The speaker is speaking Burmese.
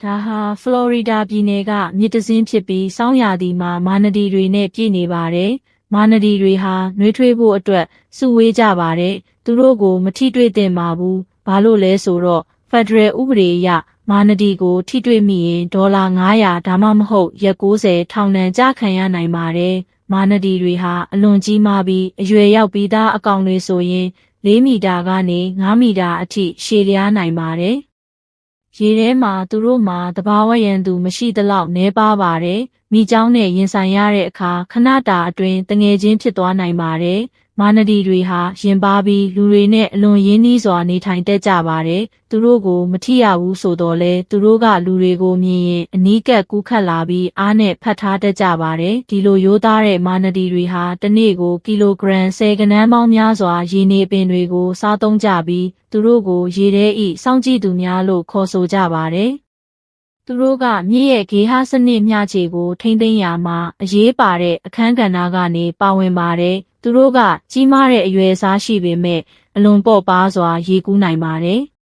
ဒါဟာဖလော်ရီဒါပြည်နယ်ကမြစ်တစင်းဖြစ်ပြီးစောင်းရာသီမှာမာနဒီတွေနဲ့ပြည့်နေပါတယ်။မာနဒီတွေဟာနှွေးထွေးဖို့အတွက်စုဝေးကြပါတယ်။သူတို့ကိုမထိတွေ့သင့်ပါဘူး။ဘာလို့လဲဆိုတော့ဖက်ဒရယ်ဥပဒေအရမာနဒီကိုထိတွေ့မိရင်ဒေါ်လာ900ဒါမှမဟုတ်ရက်90ထောင်ဒဏ်ကျခံရနိုင်ပါတယ်။မာနဒီတွေဟာအလွန်ကြီးမားပြီးအရွယ်ရောက်ပြီးသားအကောင်တွေဆိုရင်4မီတာကနေ5မီတာအထိရှည်လျားနိုင်ပါတယ်။ရေထဲမှာသူတို့မှာသဘာဝရန်သူမရှိသလောက်နှဲပါပါတယ်။မိချောင်းနဲ့ရင်ဆိုင်ရတဲ့အခါခဏတာအတွင်းတငယ်ချင်းဖြစ်သွားနိုင်ပါတယ်။မာနဒီတွေဟာရင်ပါပြီးလူတွေနဲ့အလွန်ရင်းနှီးစွာနေထိုင်တတ်ကြပါတယ်။သူတို့ကိုမထိရဘူးဆိုတော့လဲသူတို့ကလူတွေကိုမြင်ရင်အနီးကပ်ကူးခတ်လာပြီးအားနဲ့ဖတ်ထားတတ်ကြပါတယ်။ဒီလိုရိုးသားတဲ့မာနဒီတွေဟာတစ်နေ့ကိုကီလိုဂရမ်10ကနန်းပေါင်းများစွာရေနေပင်တွေကိုစားသုံးကြပြီးသူတို့ကိုရေထဲဤစောင့်ကြည့်သူများလို့ခေါ်ဆိုကြပါတယ်။သူတို့ကမြစ်ရဲ့ဂေဟစနစ်မျှခြေကိုထိမ့်သိမ်းရာမှာအရေးပါတဲ့အခန်းကဏ္ဍကနေပါဝင်ပါတယ်။သူတို့ကကြီးမားတဲ့အရွယ်အစားရှိပေမဲ့အလွန်ပေါ့ပါးစွာရေကူးနိုင်ပါတယ်။